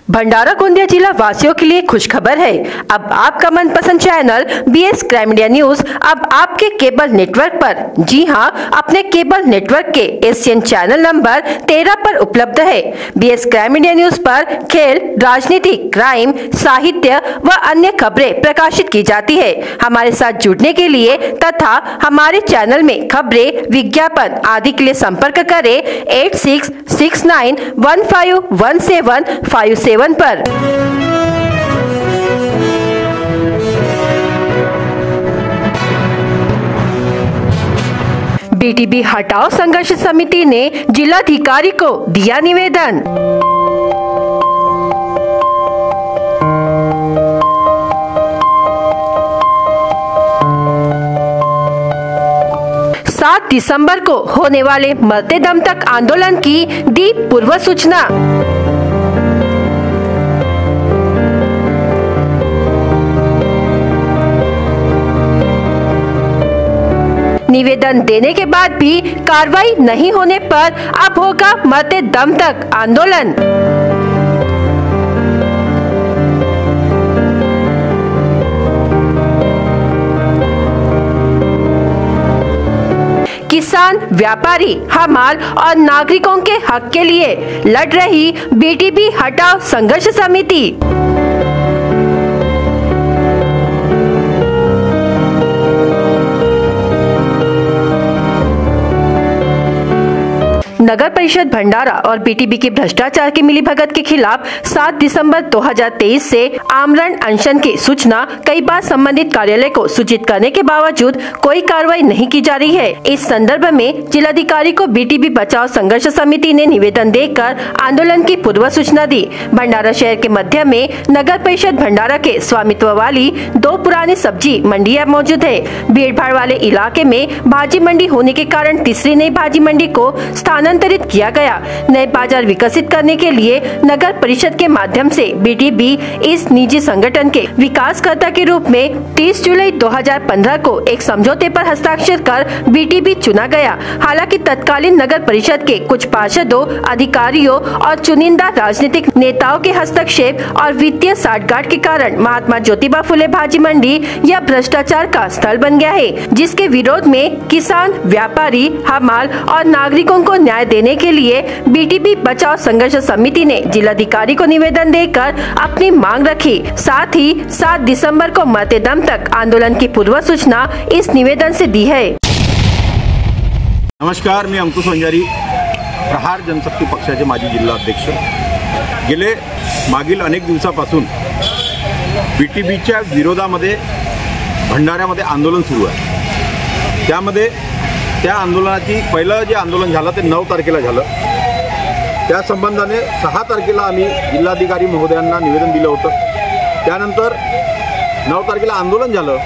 भंडारा गोंदिया जिला वासियों के लिए खुशखबर है। अब आपका मनपसंद channel BS crime media news अब आपके केबल नेटवर्क पर, जी हां, अपने केबल नेटवर्क के एशियन चैनल नंबर 13 पर उपलब्ध है। BS क्राइम मीडिया न्यूज पर खेल, राजनीति, क्राइम, साहित्य व अन्य खबरें प्रकाशित की जाती है। हमारे साथ जुड़ने के लिए तथा हमारे चैनल में खबरें, विज्ञापन आदि के लिए संपर्क करें 8669151757 पर। BTB हटाओ संघर्ष समिति ने जिलाधिकारी को दिया निवेदन। दिसंबर को होने वाले मरते दम तक आंदोलन की दी पूर्व सूचना। निवेदन देने के बाद भी कार्रवाई नहीं होने पर अब होगा मरते दम तक आंदोलन। किसान, व्यापारी, हमाल और नागरिकों के हक के लिए लड़ रही BTB हटाओ संघर्ष समिति। नगर परिषद भंडारा और BTB के भ्रष्टाचार की मिलीभगत के खिलाफ 7 दिसंबर 2023 से आमरण अनशन की सूचना कई बार संबंधित कार्यालय को सूचित करने के बावजूद कोई कार्रवाई नहीं की जा रही है। इस संदर्भ में जिलाधिकारी को BTB बचाओ संघर्ष समिति ने निवेदन देकर आंदोलन की पूर्व सूचना दी। भंडारा शहर के मध्य में नगर परिषद भंडारा के स्वामित्व वाली 2 पुरानी सब्जी मंडियां मौजूद है। भीड़ भाड़ वाले इलाके में भाजी मंडी होने के कारण तीसरी नई भाजी मंडी को स्थानांतरित किया गया। नए बाजार विकसित करने के लिए नगर परिषद के माध्यम से BTB इस निजी संगठन के विकासकर्ता के रूप में 30 जुलाई 2015 को एक समझौते पर हस्ताक्षर कर BTB चुना गया। हालांकि तत्कालीन नगर परिषद के कुछ पार्षदों, अधिकारियों और चुनिंदा राजनीतिक नेताओं के हस्तक्षेप और वित्तीय साठगांठ के कारण महात्मा ज्योतिबा फुले भाजी मंडी या भ्रष्टाचार का स्थल बन गया है, जिसके विरोध में किसान, व्यापारी, हमाल और नागरिकों को न्याय देने के लिए BTB बचाओ संघर्ष समिति ने जिलाधिकारी को निवेदन देकर अपनी मांग रखी। साथ ही 7 दिसंबर को मरते दम तक आंदोलन की पूर्व सूचना इस निवेदन से दी है। नमस्कार, मी अंकुश वंजारी, प्रहार जनशक्ती पक्षाचे माजी जिल्हाध्यक्ष। गेले मागील अनेक दिवसापासून BTBच्या विरोधामध्ये भंडाऱ्यामध्ये आंदोलन सुरू आहे। त्यामध्ये त्या आंदोलनाची पहिलं जे आंदोलन झालं ते 9 तारखेला झालं। त्या संबंधाने 6 तारखेला आम्ही जिल्हाधिकारी महोदयांना निवेदन दिलं होतं। त्यानंतर 9 तारखेला आंदोलन झालं।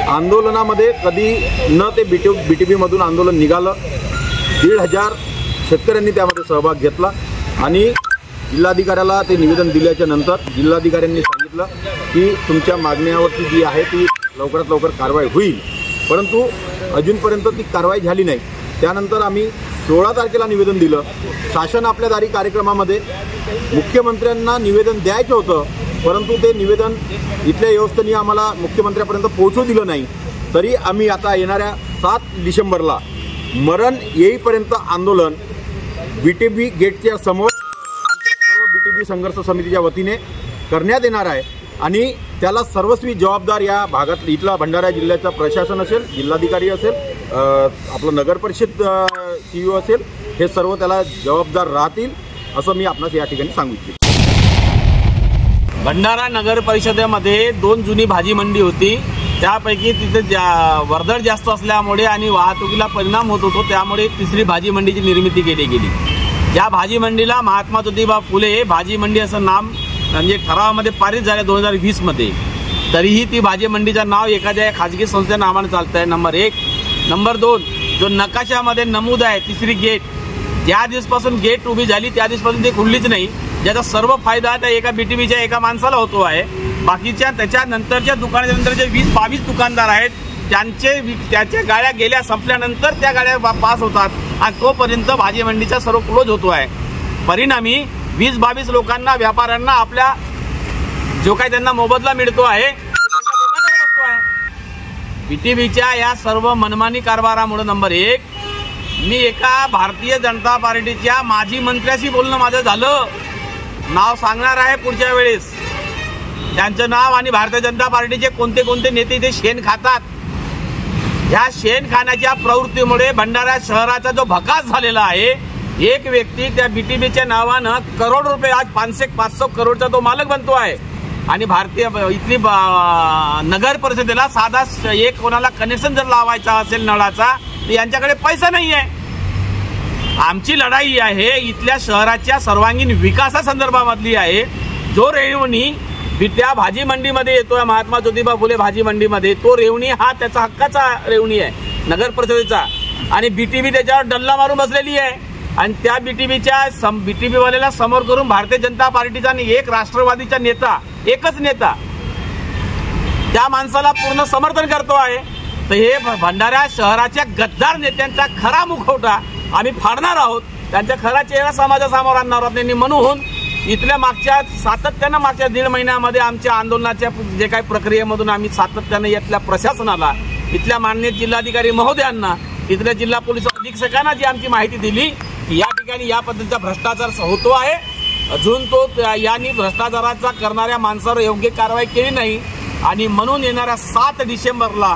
आंदोलनामध्ये कधी न ते BTB मधून आंदोलन निघालं। 1,500 शेतकऱ्यांनी त्यामध्ये सहभाग घेतला आणि जिल्हाधिकाऱ्याला ते निवेदन दिल्याच्या नंतर जिल्हाधिकाऱ्यांनी सांगितलं की तुमच्या मागण्यावरती जी आहे ती लवकरात लवकर कारवाई होईल, परंतु अजूनपर्यंत ती कारवाई झाली नाही। त्यानंतर आम्ही 16 तारखेला निवेदन दिलं। शासन आपल्या दारी कार्यक्रमामध्ये मुख्यमंत्र्यांना निवेदन द्यायचं होतं, परंतु ते निवेदन इथल्या व्यवस्थेने आम्हाला मुख्यमंत्र्यांपर्यंत पोहोचू दिलं नाही। तरी आम्ही आता येणाऱ्या 7 डिसेंबरला मरण येईपर्यंत आंदोलन BTB गेटच्या समोर सर्व BTB संघर्ष समितीच्या वतीने करण्यात येणार आहे आणि त्याला सर्वस्वी जबाबदार या भागात इथला भंडारा जिल्ह्याचा प्रशासन असेल, जिल्हाधिकारी असेल, आपलं नगर परिषद CEO असेल, हे सर्व त्याला जबाबदार राहतील असं मी आपणास या ठिकाणी सांगू इच्छितो। भंडारा नगर परिषदेमध्ये 2 जुनी भाजी मंडी होती। त्यापैकी तिथे वर्दळ जास्त असल्यामुळे आणि वाहतुकीला परिणाम होत होतो, त्यामुळे तिसरी भाजी मंडीची निर्मिती केली गेली। या भाजी मंडीला महात्मा ज्योतिबा फुले भाजी मंडी असं नाव म्हणजे ठरावामध्ये पारित झाले 2020 मध्ये। तरीही ती भाजी मंडीचं नाव एखाद्या खाजगी संस्थेच्या नावाने चालत आहे, नंबर 1। नंबर 2, जो नकाशामध्ये नमूद आहे तिसरी गेट, ज्या दिवसापासून गेट उभी झाली त्या दिवसापासून ती खुललीच नाही, ज्याचा सर्व फायदा त्या एका BTBच्या एका माणसाला होतो आहे। बाकीच्या त्याच्यानंतरच्या दुकानाच्या नंतरचे 20-22 दुकानदार आहेत, त्याच्या गाड्या गेल्या संपल्यानंतर त्या गाड्या पास होतात आणि तोपर्यंत भाजी मंडीचा सर्व क्लोज होतो आहे। परिणामी 20-22 लोकांना, व्यापाऱ्यांना आपल्या जो काही त्यांना मोबदला मिळतो आहे बीटीबीच्या या सर्व मनमानी कारभारामुळे नंबर 1 मी एका भारतीय जनता पार्टीच्या माजी मंत्र्याशी बोलणं माझं झालं. नाव सांगणार आहे पुढच्या वेळेस त्यांचं नाव आणि भारतीय जनता पार्टीचे कोणते कोणते नेते इथे शेण खातात. या शेण खाण्याच्या प्रवृत्तीमुळे भंडारा शहराचा जो भकास झालेला आहे, एक व्यक्ती त्या बीटीबीच्या नावानं करोड रुपये आज 500 करोडचा तो मालक बनतो आहे आणि भारतीय इथली नगर परिषदेला साधा एक कोणाला कनेक्शन जर लावायचा असेल नळाचा तर यांच्याकडे पैसा नाही आहे. आमची लढाई आहे इथल्या शहराच्या सर्वांगीण विकासासंदर्भामधली आहे. जो रेवणी त्या भाजी मंडीमध्ये येतोय महात्मा ज्योतिबा फुले भाजी मंडीमध्ये, तो रेवणी हा त्याचा हक्काचा रेवणी आहे नगर परिषदेचा आणि बीटीबी त्याच्यावर डल्ला मारून बसलेली आहे. आणि त्या बीटीबी वाल्याला समोर करून भारतीय जनता पार्टीचा आणि एक राष्ट्रवादीचा नेता, एकच नेता त्या माणसाला पूर्ण समर्थन करतो आहे. तर हे भंडारा शहराच्या गद्दार नेत्यांचा खरा मुखवटा आम्ही फाडणार आहोत. त्यांच्या खरा चेहरा समाजासमोर आणणार आहोत. म्हणून इथल्या सातत्यानं मागच्या 1.5 महिन्यामध्ये आमच्या आंदोलनाच्या जे काही प्रक्रियेमधून आम्ही सातत्यानं इथल्या प्रशासनाला, इथल्या माननीय जिल्हाधिकारी महोदयांना, इथल्या जिल्हा पोलीस अधीक्षकांना जी आमची माहिती दिली की या ठिकाणी या पद्धतीचा भ्रष्टाचार होतो आहे, अजून तो यांनी भ्रष्टाचाराचा करणाऱ्या माणसावर योग्य कारवाई केली नाही आणि म्हणून येणाऱ्या 7 डिसेंबरला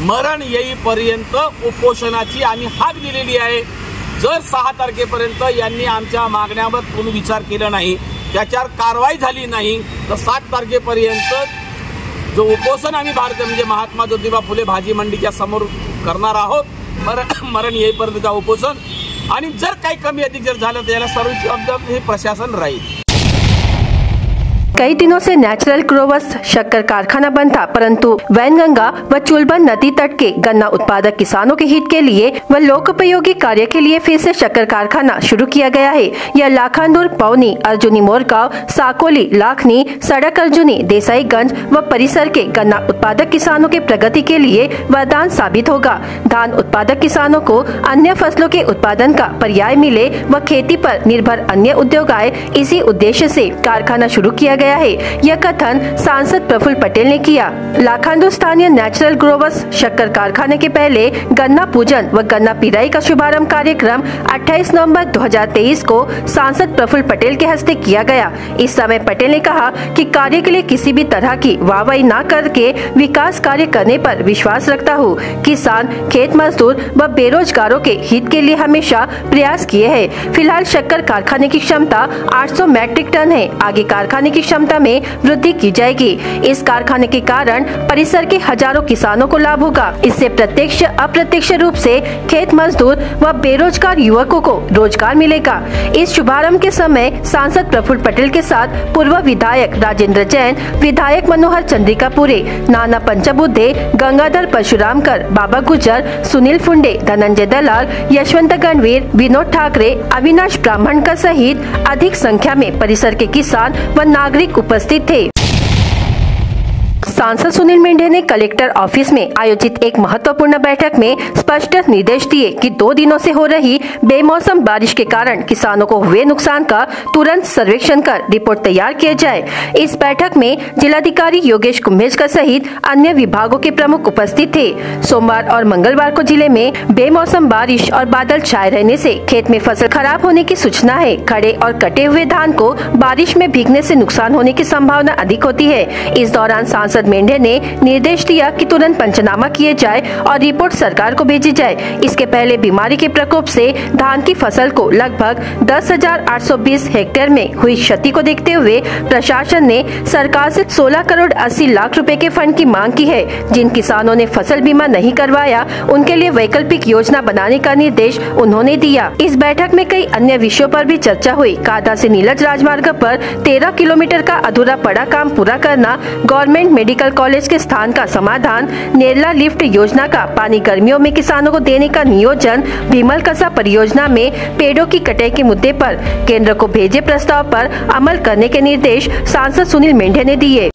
मरण येईपर्यंत उपोषणाची आम्ही हाक दिलेली आहे. जर 6 तारखेपर्यंत यांनी आमच्या मागण्यावर कोणी विचार केला नाही, त्याच्यावर कारवाई झाली नाही तर 7 तारखेपर्यंत जो उपोषण आम्ही म्हणजे महात्मा ज्योतिबा फुले भाजी मंडीच्या समोर करणार आहोत, मरण येईपर्यंतचा उपोषण. आणि जर काही कमी अधिक जर झालं तर याला सर्वोच्च जबाबदार हे प्रशासन राहील. कई दिनों से नेचुरल ग्रोवर्स शक्कर कारखाना बंद था, परंतु वैनगंगा व चुलबन नदी तट के गन्ना उत्पादक किसानों के हित के लिए व लोकोपयोगी कार्य के लिए फिर से शक्कर कारखाना शुरू किया गया है. यह लाखांदूर, पौनी, अर्जुनी मोरगांव, साकोली, लाखनी, सड़क अर्जुनी, देसाईगंज व परिसर के गन्ना उत्पादक किसानों के प्रगति के लिए वरदान साबित होगा. धान उत्पादक किसानों को अन्य फसलों के उत्पादन का पर्याय मिले व खेती पर निर्भर अन्य उद्योग आए, इसी उद्देश्य से कारखाना शुरू किया गया है. यह कथन सांसद प्रफुल्ल पटेल ने किया. लाखांदूर स्थानीय नेचुरल ग्रोवर्स शक्कर कारखाने के पहले गन्ना पूजन व गन्ना पिराई का शुभारंभ कार्यक्रम 28 नवंबर 2023 को सांसद प्रफुल्ल पटेल के हस्ते किया गया. इस समय पटेल ने कहा कि कार्य के लिए किसी भी तरह की वाहवाही न करके विकास कार्य करने पर विश्वास रखता हूँ. किसान, खेत मजदूर व बेरोजगारों के हित के लिए हमेशा प्रयास किए हैं. फिलहाल शक्कर कारखाने की क्षमता 800 मैट्रिक टन है. आगे कारखाने की क्षमता में वृद्धि की जाएगी. इस कारखाने के कारण परिसर के हजारों किसानों को लाभ होगा. इससे प्रत्यक्ष अप्रत्यक्ष रूप से खेत मजदूर व बेरोजगार युवकों को रोजगार मिलेगा. इस शुभारंभ के समय सांसद प्रफुल्ल पटेल के साथ पूर्व विधायक राजेंद्र जैन, विधायक मनोहर चंद्रिकापुरे, नाना पंचबुद्धे, गंगाधर परशुरामकर, बाबा गुजर, सुनील फुंडे, धनंजय दलाल, यशवंत गणवीर, विनोद ठाकरे, अविनाश ब्राह्मणकर सहित अधिक संख्या में परिसर के किसान व नागरिक उपस्थित थे. सांसद सुनील मेंढे ने कलेक्टर ऑफिस में आयोजित एक महत्वपूर्ण बैठक में स्पष्ट निर्देश दिए कि 2 दिनों से हो रही बेमौसम बारिश के कारण किसानों को हुए नुकसान का तुरंत सर्वेक्षण कर रिपोर्ट तैयार किया जाए. इस बैठक में जिलाधिकारी योगेश कुंभेजकर सहित अन्य विभागों के प्रमुख उपस्थित थे. सोमवार और मंगलवार को जिले में बेमौसम बारिश और बादल छाए रहने से खेत में फसल खराब होने की सूचना है. खड़े और कटे हुए धान को बारिश में भीगने से नुकसान होने की संभावना अधिक होती है. इस दौरान सांसद मेंढे ने निर्देश दिया कि तुरंत पंचनामा किए जाए और रिपोर्ट सरकार को भेजी जाए. इसके पहले बीमारी के प्रकोप से धान की फसल को लगभग 10,820 हेक्टेयर में हुई क्षति को देखते हुए प्रशासन ने सरकार से 16 करोड़ 80 लाख रुपए के फंड की मांग की है. जिन किसानों ने फसल बीमा नहीं करवाया उनके लिए वैकल्पिक योजना बनाने का निर्देश उन्होंने दिया. इस बैठक में कई अन्य विषयों पर भी चर्चा हुई. कादा से नीलज राजमार्ग पर 13 किलोमीटर का अधूरा पड़ा काम पूरा करना, गवर्नमेंट मेडिकल कॉलेज के स्थान का समाधान, नेरला लिफ्ट योजना का पानी गर्मियों में किसानों को देने का नियोजन, भीमल कसा परियोजना में पेड़ों की कटाई के मुद्दे पर केंद्र को भेजे प्रस्ताव पर अमल करने के निर्देश सांसद सुनील मेंढे ने दिए.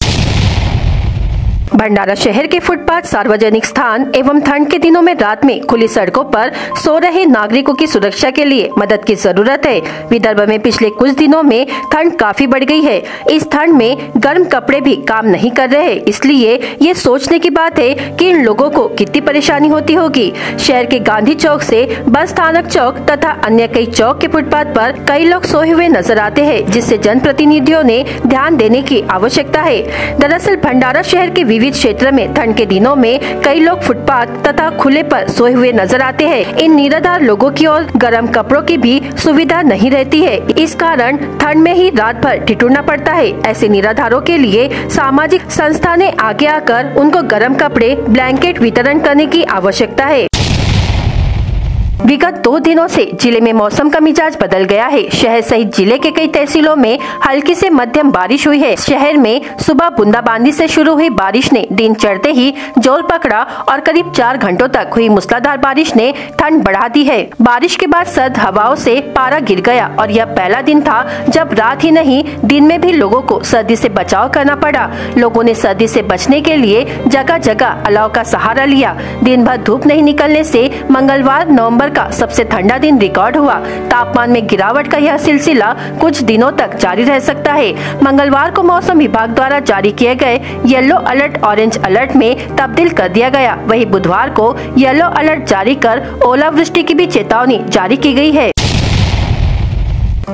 भंडारा शहर के फुटपाथ, सार्वजनिक स्थान एवं ठंड के दिनों में रात में खुली सड़कों पर सो रहे नागरिकों की सुरक्षा के लिए मदद की जरूरत है। विदर्भ में पिछले कुछ दिनों में ठंड काफी बढ़ गई है। इस ठंड में गर्म कपड़े भी काम नहीं कर रहे, इसलिए ये सोचने की बात है कि इन लोगों को कितनी परेशानी होती होगी। शहर के गांधी चौक से बस स्थानक चौक तथा अन्य कई चौक के फुटपाथ पर कई लोग सोए हुए नजर आते हैं, जिससे जनप्रतिनिधियों ने ध्यान देने की आवश्यकता है। दरअसल भंडारा शहर के विविध क्षेत्र में ठंड के दिनों में कई लोग फुटपाथ तथा खुले पर सोए हुए नजर आते हैं। इन निराधार लोगों की ओर गर्म कपड़ों की भी सुविधा नहीं रहती है। इस कारण ठंड में ही रात भर ठिठुरना पड़ता है। ऐसे निराधारों के लिए सामाजिक संस्था ने आगे आकर उनको गर्म कपड़े, ब्लैंकेट वितरण करने की आवश्यकता है। विगत 2 दिनों से जिले में मौसम का मिजाज बदल गया है। शहर सहित जिले के कई तहसीलों में हल्की से मध्यम बारिश हुई है। शहर में सुबह बूंदाबांदी से शुरू हुई बारिश ने दिन चढ़ते ही जोर पकड़ा और करीब 4 घंटों तक हुई मूसलाधार बारिश ने ठंड बढ़ा दी है। बारिश के बाद सर्द हवाओं से पारा गिर गया और यह पहला दिन था जब रात ही नहीं दिन में भी लोगों को सर्दी से बचाव करना पड़ा। लोगों ने सर्दी से बचने के लिए जगह जगह अलाव का सहारा लिया। दिन भर धूप नहीं निकलने से मंगलवार नवंबर का सबसे ठंडा दिन रिकॉर्ड हुआ। तापमान में गिरावट का यह सिलसिला कुछ दिनों तक जारी रह सकता है। मंगलवार को मौसम विभाग द्वारा जारी किए गए येलो अलर्ट ऑरेंज अलर्ट में तब्दील कर दिया गया। वहीं बुधवार को येलो अलर्ट जारी कर ओलावृष्टि की भी चेतावनी जारी की गई है।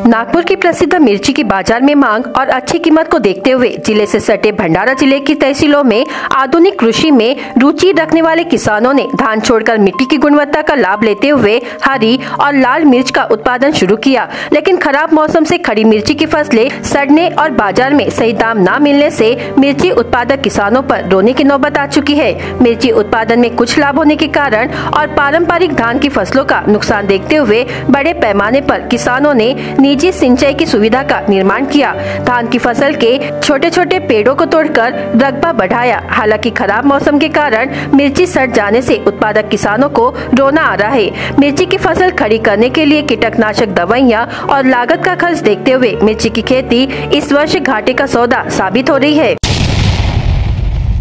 नागपुर की प्रसिद्ध मिर्ची की बाजार में मांग और अच्छी कीमत को देखते हुए जिले से सटे भंडारा जिले की तहसीलों में आधुनिक कृषि में रुचि रखने वाले किसानों ने धान छोड़कर मिट्टी की गुणवत्ता का लाभ लेते हुए हरी और लाल मिर्च का उत्पादन शुरू किया। लेकिन खराब मौसम से खड़ी मिर्ची की फसलें सड़ने और बाजार में सही दाम न मिलने से मिर्ची उत्पादक किसानों पर रोने की नौबत आ चुकी है। मिर्ची उत्पादन में कुछ लाभ होने के कारण और पारंपरिक धान की फसलों का नुकसान देखते हुए बड़े पैमाने पर किसानों ने निजी सिंचाई की सुविधा का निर्माण किया। धान की फसल के छोटे छोटे पेड़ों को तोड़कर रकबा बढ़ाया। हालांकि खराब मौसम के कारण मिर्ची सड़ जाने से उत्पादक किसानों को रोना आ रहा है। मिर्ची की फसल खड़ी करने के लिए कीटनाशक दवाइयां और लागत का खर्च देखते हुए मिर्ची की खेती इस वर्ष घाटे का सौदा साबित हो रही है।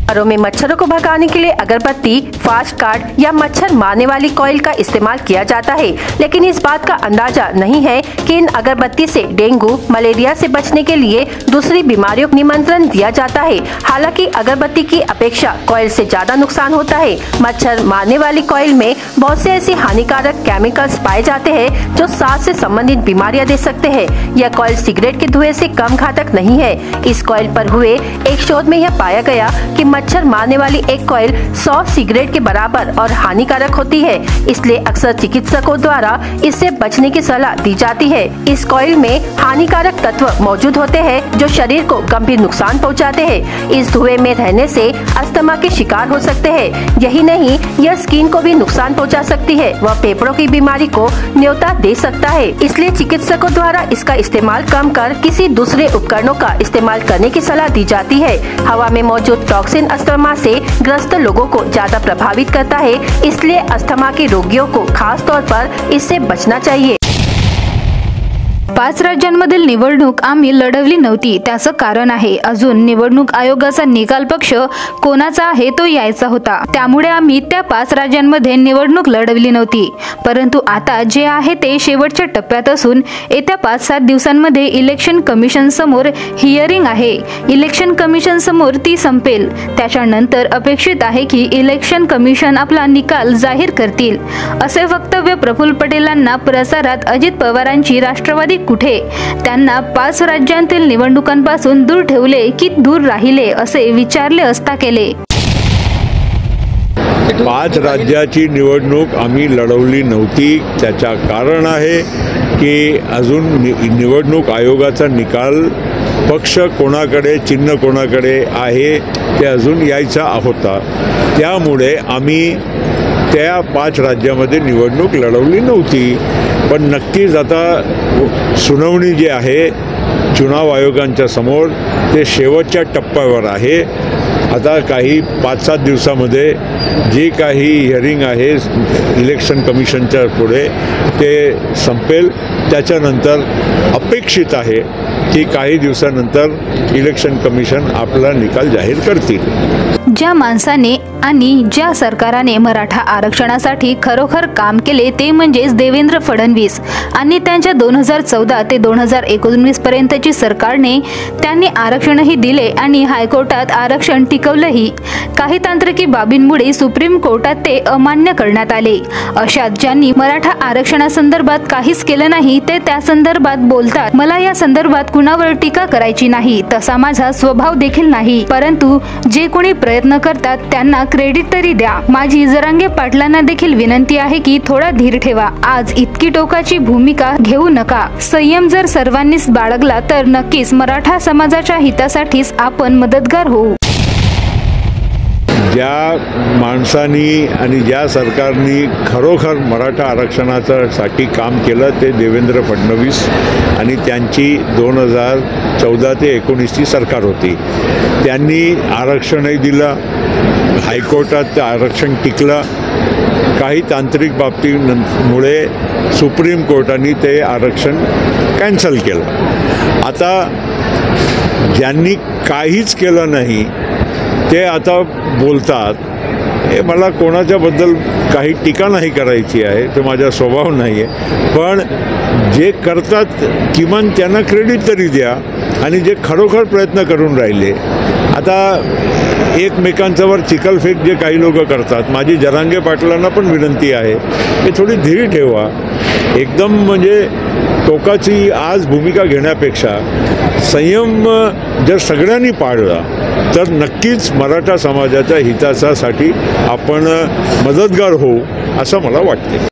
घरों में मच्छरों को भगाने के लिए अगरबत्ती, फास्ट कार्ड या मच्छर मारने वाली कॉइल का इस्तेमाल किया जाता है, लेकिन इस बात का अंदाजा नहीं है कि इन अगरबत्ती से डेंगू, मलेरिया से बचने के लिए दूसरी बीमारियों को निमंत्रण दिया जाता है। हालांकि अगरबत्ती की अपेक्षा कॉइल से ज्यादा नुकसान होता है। मच्छर मारने वाली कॉइल में बहुत से ऐसे हानिकारक केमिकल्स पाए जाते हैं जो सांस से संबंधित बीमारियां दे सकते हैं। यह कॉइल सिगरेट के धुएं से कम घातक नहीं है। इस कॉइल पर हुए एक शोध में यह पाया गया कि मच्छर मारने वाली एक कॉइल 100 सिगरेट के बराबर और हानिकारक होती है। इसलिए अक्सर चिकित्सकों द्वारा इससे बचने की सलाह दी जाती है। इस कॉइल में हानिकारक तत्व मौजूद होते हैं जो शरीर को गंभीर नुकसान पहुंचाते हैं। इस धुएं में रहने से अस्थमा के शिकार हो सकते हैं। यही नहीं, यह स्किन को भी नुकसान पहुंचा सकती है। वह फेफड़ों की बीमारी को न्योता दे सकता है। इसलिए चिकित्सकों द्वारा इसका इस्तेमाल कम कर किसी दूसरे उपकरणों का इस्तेमाल करने की सलाह दी जाती है। हवा में मौजूद टॉक्सिन अस्थमा से ग्रस्त लोगों को ज्यादा प्रभावित करता है, इसलिए अस्थमा के रोगियों को खास तौर पर इससे बचना चाहिए। 5 राज्यांमधील निवडणूक आम्ही लढवली नव्हती, त्याचं कारण आहे अजून निवडणूक आयोगाचा निकाल पक्ष कोणाचा आहे तो यायचा होता, त्यामुळे आम्ही त्या 5 राज्यांमध्ये निवडणूक लढवली नव्हती। परंतु आता जे आहे ते शेवटच्या टप्प्यात असून येत्या 5-7 दिवसांमध्ये इलेक्शन कमिशन समोर हिअरिंग आहे। इलेक्शन कमिशन समोर ती संपेल, त्याच्यानंतर अपेक्षित आहे की इलेक्शन कमिशन आपला निकाल जाहीर करतील, असे वक्तव्य प्रफुल्ल पटेलांना प्रसारात अजित पवारांची राष्ट्रवादी कुठे त्यांना 5 राज्यांतील निवडणुकांपासून दूर ठेवले की दूर राहिले असे विचारले असता केले। 5 राज्याची निवडणूक आम्ही लढवली नव्हती, त्याचा कारण आहे की अजून निवडणूक आयोगाचा निकाल पक्ष कोणाकडे, चिन्ह कोणाकडे आहे ते अजून यायचा होता, त्यामुळे आम्ही त्या 5 राज्यामध्ये निवडणूक लढवली नव्हती। पण नक्कीच आता सुनावणी जी आहे चुनाव आयोगांच्या समोर ते शेवटच्या टप्प्यावर आहे. आता काही 5-7 दिवसामध्ये जी काही हिअरिंग आहे इलेक्शन कमिशनच्या पुढे ते संपेल. त्याच्यानंतर अपेक्षित आहे की काही दिवसानंतर इलेक्शन कमिशन आपला निकाल जाहीर करतील. ज्या माणसाने आणि ज्या सरकारने मराठा आरक्षणासाठी खरोखर काम केले ते म्हणजेच देवेंद्र फडणवीस आणि त्यांच्या 2014 ते 2019 पर्यंतची सरकारने त्यांनी आरक्षणही दिले आणि हायकोर्टात आरक्षण टिकवलंही. काही तांत्रिकी बाबींमुळे सुप्रीम कोर्टात ते अमान्य करण्यात आले. अशात ज्यांनी मराठा आरक्षणासंदर्भात काहीच केलं नाही ते त्या संदर्भात बोलतात. मला या संदर्भात कुणावर टीका करायची नाही, तसा माझा स्वभाव देखील नाही, परंतु जे कोणी प्रयत्न करतात त्यांना क्रेडिट तरी द्या. माझी जरांगे पाटलांना देखील विनंती आहे की थोडा धीर ठेवा. आज इतकी टोकाची भूमिका घेऊ नका. संयम जर सर्वांनीच बाळगला तर नक्कीच मराठा समाजाच्या हितासाठीच आपण मदतगार होऊ. ज्या माणसांनी आणि ज्या सरकारनी खरोखर मराठा आरक्षणासाठी काम केलं ते देवेंद्र फडणवीस आणि त्यांची 2014 ते 19ची सरकार होती. त्यांनी आरक्षणही दिलं, हायकोर्टात आरक्षण टिकलं. काही तांत्रिक बाबतीमुळे सुप्रीम कोर्टाने ते आरक्षण कॅन्सल केलं. आता ज्यांनी काहीच केलं नाही ते आता बोलतात. हे मला कोणाच्याबद्दल काही टीका नाही करायची आहे, तो माझा स्वभाव नाही आहे, पण जे करतात किमान त्यांना क्रेडिट तरी द्या. आणि जे खरोखर प्रयत्न करून राहिले, आता एकमेकांच्यावर चिखलफेक जे काही लोक करतात, माझी जरांगे पाटलांना पण विनंती आहे की थोडी धीर ठेवा. एकदम म्हणजे टोकाची आज भूमिका घेण्यापेक्षा संयम जर सगळ्यांनी पाळला तर नक्कीच मराठा समाजाच्या हितासाठी आपण मदतगार होऊ असं मला वाटते.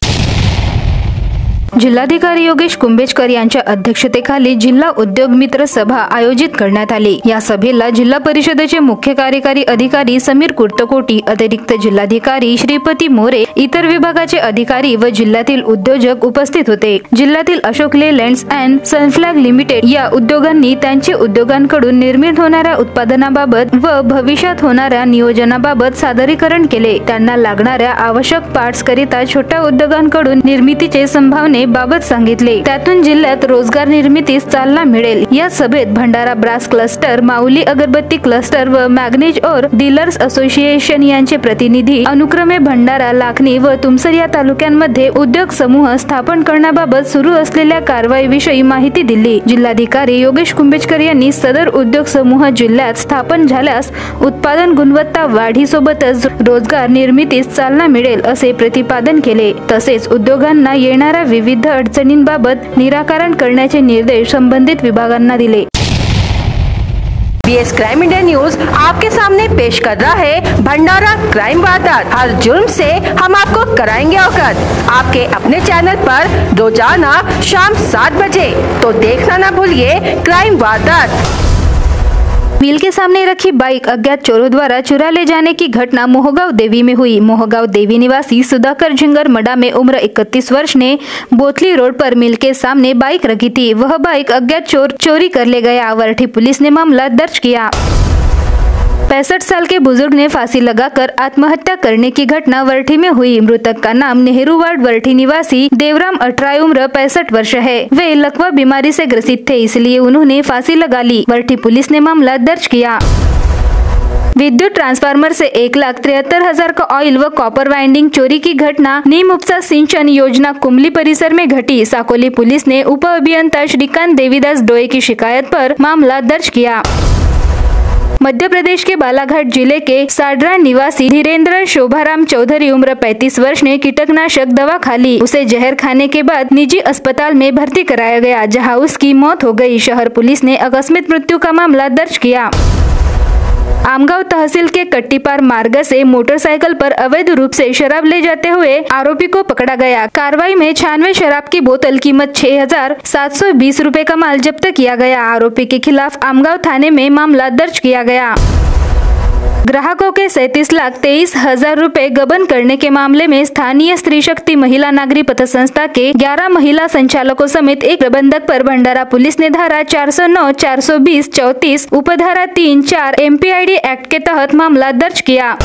जिल्हाधिकारी योगेश कुंभेजकर यांच्या अध्यक्षतेखाली जिल्हा उद्योग मित्र सभा आयोजित करण्यात आली. या सभेला जिल्हा परिषदेचे मुख्य कार्यकारी अधिकारी समीर कुर्तकोटी, अतिरिक्त जिल्हाधिकारी श्रीपती मोरे, इतर विभागाचे अधिकारी व जिल्ह्यातील उद्योजक उपस्थित होते. जिल्ह्यातील Ashok Laylands and Sunflag limited या उद्योगांनी त्यांचे उद्योगांकडून निर्मित होणाऱ्या उत्पादनाबाबत व भविष्यात होणाऱ्या नियोजनाबाबत सादरीकरण केले. त्यांना लागणाऱ्या आवश्यक पार्ट्स करिता छोट्या उद्योगांकडून निर्मितीचे संभावने बाबत सांगितले. त्यातून जिल्ह्यात रोजगार निर्मितीस चालना मिळेल. या सभेत भंडारा ब्रास क्लस्टर, माऊली अगरबत्ती क्लस्टर व मॅग्नेज ओर डीलर्स असोसिएशन यांचे प्रतिनिधी अनुक्रमे भंडारा, लाखनी व तुमसर या तालुक्यांमध्ये उद्योग समूह स्थापन करण्याबाबत सुरू असलेल्या कारवाईविषयी माहिती दिली. जिल्हाधिकारी योगेश कुंभेजकर यांनी सदर उद्योग समूह जिल्ह्यात स्थापन झाल्यास उत्पादन गुणवत्ता वाढीसोबतच रोजगार निर्मितीस चालना मिळेल असे प्रतिपादन केले. तसेच उद्योगांना येणाऱ्या विविध अडचणींबाबत निराकरण करण्याचे निर्देश संबंधित विभागांना दिले. BS क्राइम इंडिया न्यूज आपके सामने पेश कर रहा है भंडारा क्राइम वारदात. हर जुर्म से हम आपको कराएंगे अवगत. आपके अपने चैनल पर रोजाना शाम 7 बजे, तो देखना ना भूलिए क्राइम वारदात. मिल के सामने रखी बाइक अज्ञात चोरों द्वारा चुरा ले जाने की घटना मोहगांव देवी में हुई. मोहगांव देवी निवासी सुधाकर झिंगर मडा में उम्र 31 वर्ष ने बोथली रोड पर मिल के सामने बाइक रखी थी. वह बाइक अज्ञात चोर चोरी कर ले गया. वरठी पुलिस ने मामला दर्ज किया. 65 साल के बुजुर्ग ने फांसी लगाकर आत्महत्या करने की घटना वरठी में हुई. मृतक का नाम नेहरू वार्ड वरठी निवासी देवराम अटराय, उम्र 65 वर्ष है. वे लकवा बीमारी से ग्रसित थे, इसलिए उन्होंने फांसी लगा ली. वरठी पुलिस ने मामला दर्ज किया. विद्युत ट्रांसफार्मर से 1,73,000 का ऑयल व कॉपर वाइंडिंग चोरी की घटना नीम उपसा सिंचन योजना कुमली परिसर में घटी. साकोली पुलिस ने उप अभियंता श्रीकांत देवीदास डोए की शिकायत पर मामला दर्ज किया. मध्य प्रदेश के बालाघाट जिले के साडरा निवासी धीरेन्द्र शोभाराम चौधरी, उम्र 35 वर्ष ने कीटकनाशक दवा खा ली. उसे जहर खाने के बाद निजी अस्पताल में भर्ती कराया गया, जहां उसकी मौत हो गई. शहर पुलिस ने आकस्मिक मृत्यु का मामला दर्ज किया. आमगांव तहसील के कट्टीपार मार्ग से मोटरसाइकिल पर अवैध रूप से शराब ले जाते हुए आरोपी को पकड़ा गया. कार्रवाई में 96 शराब की बोतल कीमत 6,720 रुपए का माल जब्त किया गया. आरोपी के खिलाफ आमगांव थाने में मामला दर्ज किया गया. ग्राहकों के 37,23,000 रुपए गबन करने के मामले में स्थानीय स्त्री शक्ति महिला नागरी पथ संस्था के 11 महिला संचालकों समेत एक प्रबंधक पर भंडारा पुलिस ने धारा 409, 420, 34, उपधारा 3, 4 MPID एक्ट के तहत मामला दर्ज किया।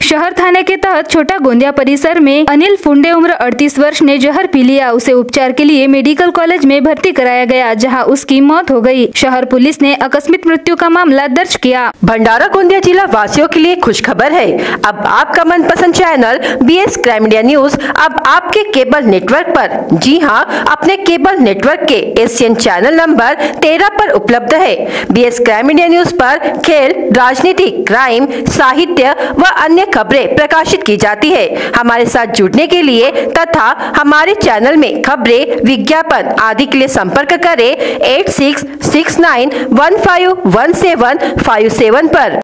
शहर थाने के तहत छोटा गोंदिया परिसर में अनिल फुंडे उम्र 38 वर्ष ने जहर पी लिया। उसे उपचार के लिए मेडिकल कॉलेज में भर्ती कराया गया, जहां उसकी मौत हो गई। शहर पुलिस ने आकस्मिक मृत्यु का मामला दर्ज किया। भंडारा गोंदिया जिला वासियों के लिए खुश खबर है। अब आपका मनपसंद channel BS crime media news अब आपके केबल नेटवर्क पर, जी हाँ, अपने केबल नेटवर्क के एशियन चैनल नंबर 13 पर उपलब्ध है। BS क्राइम मीडिया न्यूज पर खेल, राजनीति, क्राइम, साहित्य व अन्य खबरें प्रकाशित की जाती है। हमारे साथ जुड़ने के लिए तथा हमारे चैनल में खबरें, विज्ञापन आदि के लिए संपर्क करें 8669151757 पर।